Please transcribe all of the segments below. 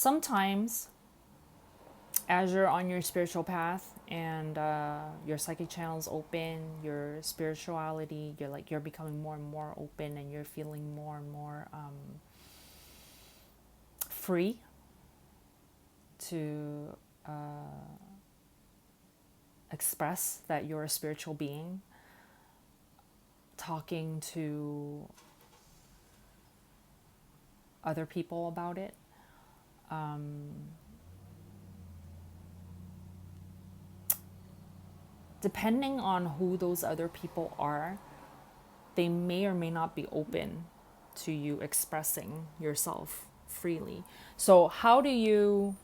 sometimes as you're on your spiritual path and your psychic channels open, your spirituality, you're becoming more and more open, and you're feeling more and more free to express that you're a spiritual being, talking to other people about it. Depending on who those other people are, they may or may not be open to you expressing yourself freely. So, how do you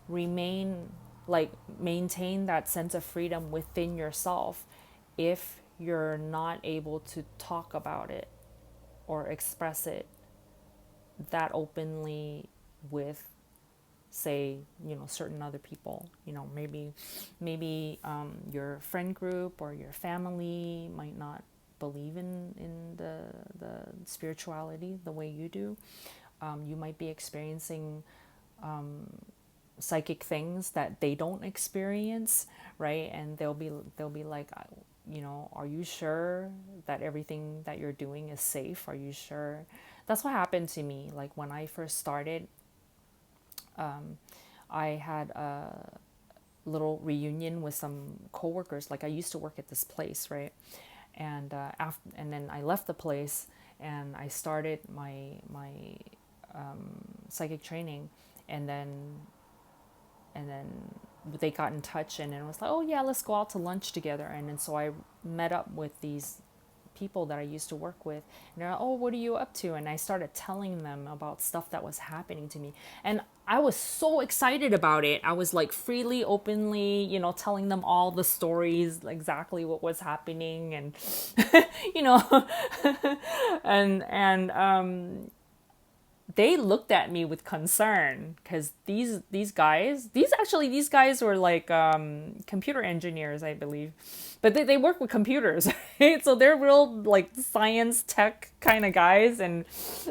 remain, like, maintain that sense of freedom within yourself if you're not able to talk about it or express it that openly with, say, certain other people? Maybe your friend group or your family might not believe in the spirituality the way you do. You might be experiencing psychic things that they don't experience, right? And they'll be like, are you sure that everything that you're doing is safe? Are you sure? That's what happened to me. Like, when I first started, I had a little reunion with some coworkers. Like, I used to work at this place, right? And and then I left the place and I started my psychic training, and then they got in touch, and it was like, oh yeah, let's go out to lunch together. And then so I met up with these people that I used to work with, and they're like, oh, what are you up to? And I started telling them about stuff that was happening to me, and I was so excited about it. I was like freely, openly, telling them all the stories, exactly what was happening, and you know and they looked at me with concern, because these guys were like computer engineers, I believe, but they work with computers, right? So they're real, like, science tech kind of guys, and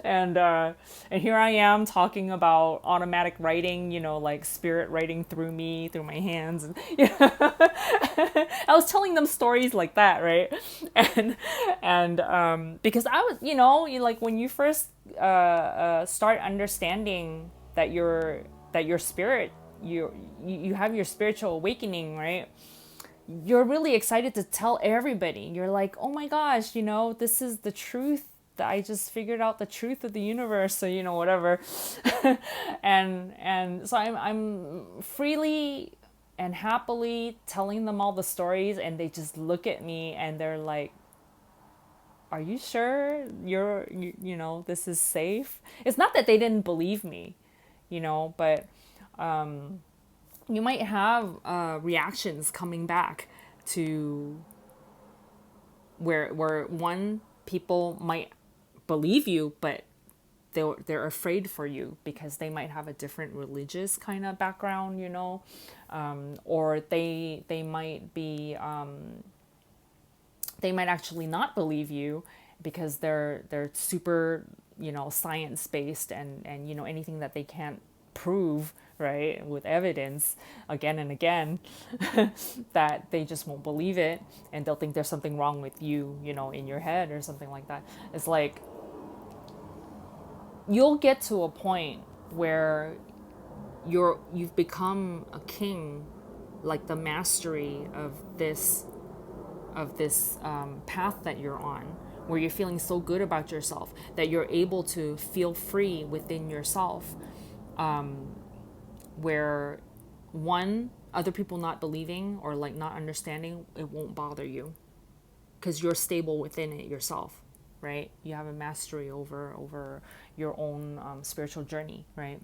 here I am talking about automatic writing, like spirit writing through me, through my hands, and I was telling them stories like that, right? And because I was, like, when you first start understanding that your spirit, you have your spiritual awakening, right? You're really excited to tell everybody. You're like, oh my gosh, this is the truth. I just figured out the truth of the universe, so whatever. and so I'm freely and happily telling them all the stories, and they just look at me and they're like, are you sure this is safe? It's not that they didn't believe me, but you might have reactions coming back to where one, people might believe you, but they're afraid for you because they might have a different religious kind of background, or they might be they might actually not believe you because they're super, science based, and anything that they can't prove, right, with evidence again and again, that they just won't believe it, and they'll think there's something wrong with you, in your head or something like that. It's like, you'll get to a point where you've become a king, like the mastery of this path that you're on, where you're feeling so good about yourself that you're able to feel free within yourself, where, one, other people not believing or like not understanding, it won't bother you because you're stable within it yourself, right? You have a mastery over your own spiritual journey, right?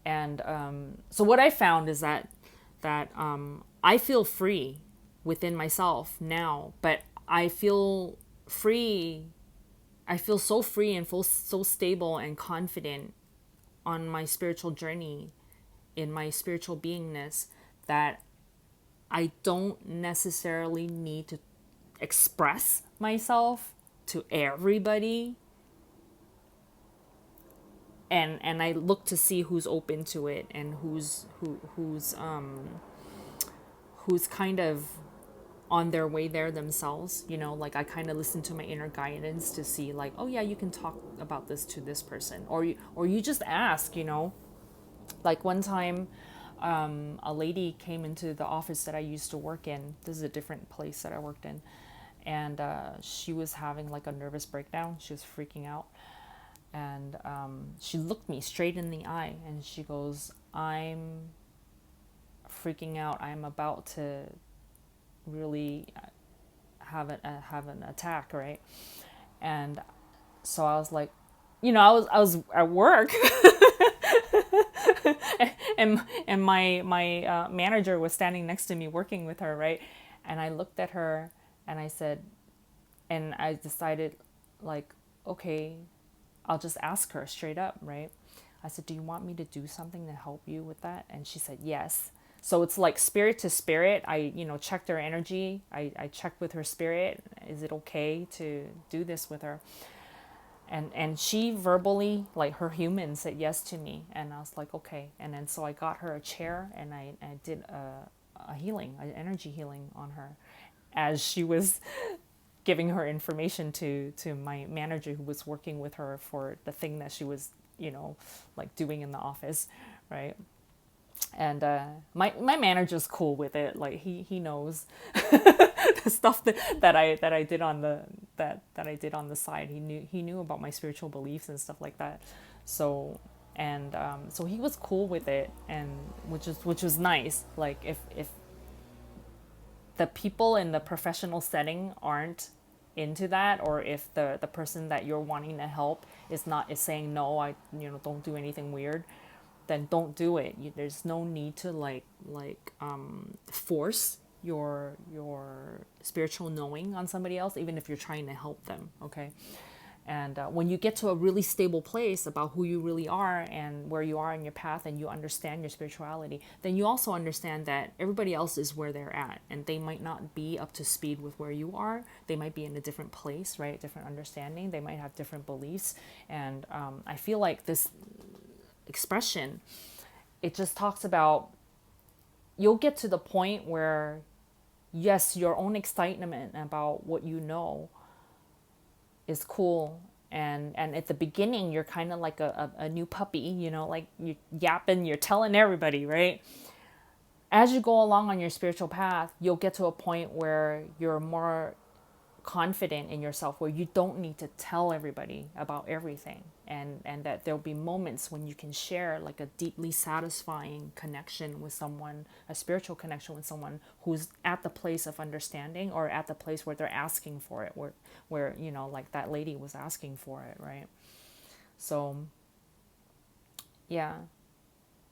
And so what I found is that I feel free within myself now, but I feel free. I feel so free and feel so stable and confident on my spiritual journey, in my spiritual beingness, that I don't necessarily need to express myself to everybody and I look to see who's open to it and who's kind of on their way there themselves, you know, like I kind of listen to my inner guidance to see like, oh yeah, you can talk about this to this person, or you just ask, you know. Like one time, a lady came into the office that I used to work in. This is a different place that I worked in, and she was having like a nervous breakdown. She was freaking out, and she looked me straight in the eye, and she goes, "I'm freaking out. I'm about to really have an attack, right?" And so I was like, you know, I was at work, and my manager was standing next to me working with her, right? And I looked at her and I said, and I decided, like, okay, I'll just ask her straight up, right? I said, do you want me to do something to help you with that? And she said, yes. So it's like spirit to spirit. I, you know, checked her energy. I checked with her spirit. Is it okay to do this with her? And she verbally, like her human, said yes to me. And I was like, okay. And then so I got her a chair and I did a healing, an energy healing on her as she was giving her information to my manager who was working with her for the thing that she was, you know, like doing in the office, right? And my manager's cool with it. Like he knows the stuff that I did on that I did on the side. He knew about my spiritual beliefs and stuff like that. So and so he was cool with it, and which was nice. Like if the people in the professional setting aren't into that, or if the person that you're wanting to help is saying no, I, you know, don't do anything weird, then don't do it. There's no need to force your spiritual knowing on somebody else, even if you're trying to help them. Okay. And when you get to a really stable place about who you really are and where you are in your path, and you understand your spirituality, then you also understand that everybody else is where they're at, and they might not be up to speed with where you are. They might be in a different place, right? Different understanding. They might have different beliefs. And I feel like this expression, it just talks about, you'll get to the point where, yes, your own excitement about what you know is cool, and at the beginning you're kind of like a new puppy, you know, like you're yapping, you're telling everybody, right? As you go along on your spiritual path, you'll get to a point where you're more confident in yourself, where you don't need to tell everybody about everything, and that there'll be moments when you can share like a deeply satisfying connection with someone, a spiritual connection with someone who's at the place of understanding, or at the place where they're asking for it, where you know, like that lady was asking for it, right? So yeah.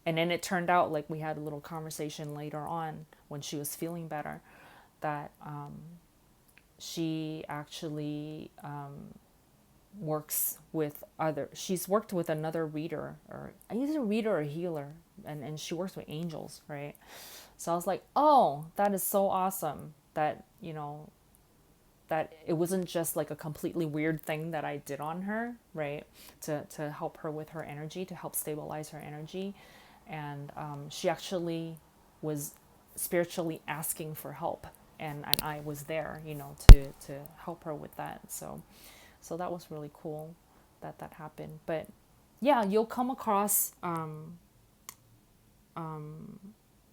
And then it turned out, like, we had a little conversation later on when she was feeling better, that she actually she's worked with another reader, or either a reader or a healer, and she works with angels, right? So I was like, oh, that is so awesome that, you know, that it wasn't just like a completely weird thing that I did on her, right? To help her with her energy, to help stabilize her energy. And she actually was spiritually asking for help. And I was there, you know, to help her with that. So that was really cool that happened. But yeah, you'll come across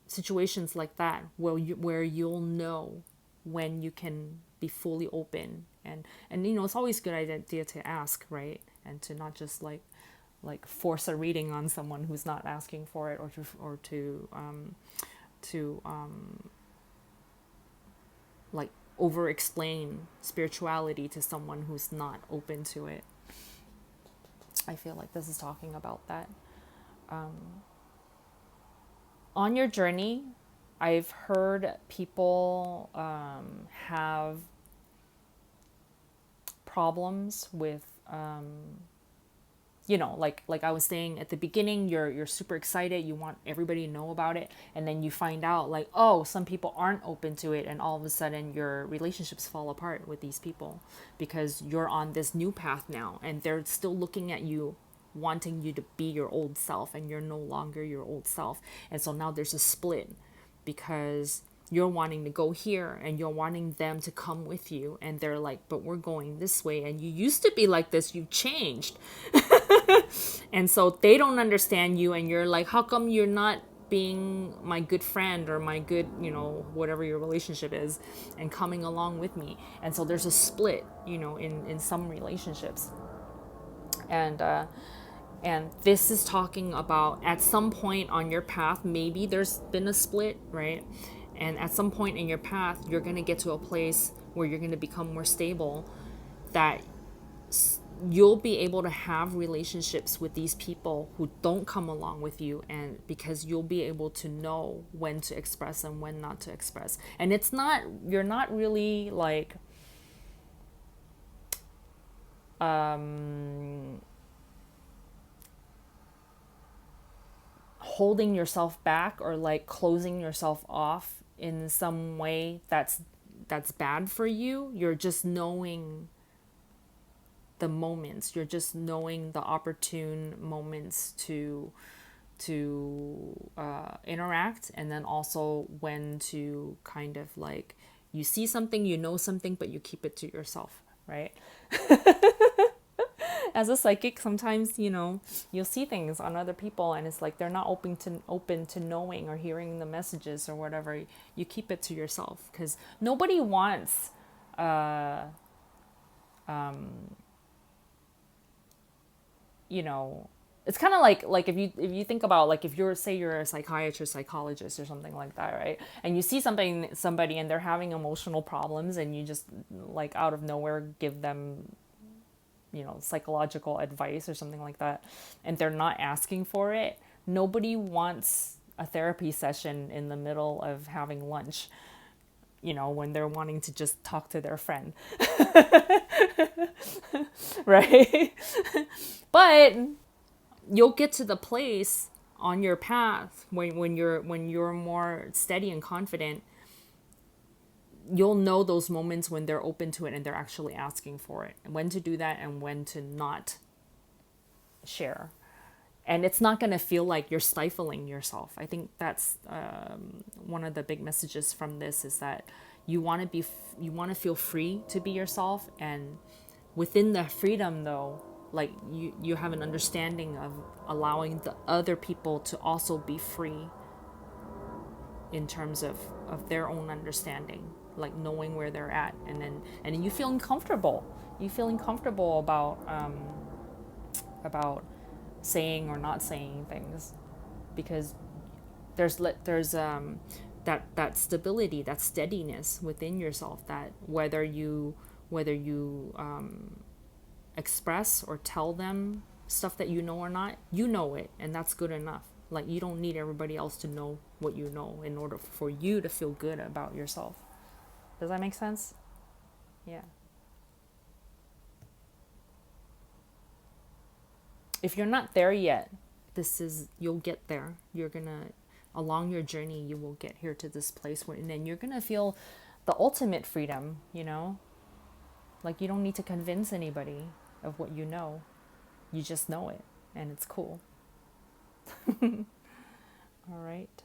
situations like that where you'll know when you can be fully open, and you know, it's always a good idea to ask, right? And to not just like force a reading on someone who's not asking for it, or to like over explain spirituality to someone who's not open to it. I feel like this is talking about that. On your journey, I've heard people have problems with, you know, like I was saying at the beginning, you're super excited, you want everybody to know about it, and then you find out like, oh, some people aren't open to it, and all of a sudden your relationships fall apart with these people because you're on this new path now, and they're still looking at you wanting you to be your old self, and you're no longer your old self. And so now there's a split, because you're wanting to go here and you're wanting them to come with you, and they're like, but we're going this way, and you used to be like this, you've changed. And so they don't understand you, and you're like, how come you're not being my good friend or my good, whatever your relationship is, and coming along with me? And so there's a split, in some relationships. And this is talking about, at some point on your path, maybe there's been a split, right? And at some point in your path, you're going to get to a place where you're going to become more stable, that you'll be able to have relationships with these people who don't come along with you, and because you'll be able to know when to express and when not to express. And you're not really like holding yourself back, or like closing yourself off in some way that's bad for you. You're just knowing the moments, you're just knowing the opportune moments to interact, and then also when to kind of like, you see something, you know something, but you keep it to yourself, right? As a psychic, sometimes you'll see things on other people, and it's like they're not open to knowing or hearing the messages or whatever. You keep it to yourself, because nobody wants it's kind of like if you think about, like, if you're a psychiatrist, psychologist, or something like that, right? And you see somebody and they're having emotional problems, and you just, like, out of nowhere give them psychological advice or something like that, and they're not asking for it. Nobody wants a therapy session in the middle of having lunch, when they're wanting to just talk to their friend. Right? But you'll get to the place on your path when you're more steady and confident. You'll know those moments when they're open to it and they're actually asking for it, and when to do that and when to not share. And it's not going to feel like you're stifling yourself. I think that's one of the big messages from this, is that you want to feel free to be yourself. And within the freedom, though, like, you have an understanding of allowing the other people to also be free in terms of their own understanding, like knowing where they're at, and then you feeling comfortable. About saying or not saying things, because there's that stability, that steadiness within yourself, that whether you express or tell them stuff that you know or not, you know it, and that's good enough. Like, you don't need everybody else to know what you know in order for you to feel good about yourself. Does that make sense? Yeah. If you're not there yet, you'll get there. Along your journey, you will get here to this place and then you're gonna feel the ultimate freedom, Like, you don't need to convince anybody of what you know. You just know it, and it's cool. All right.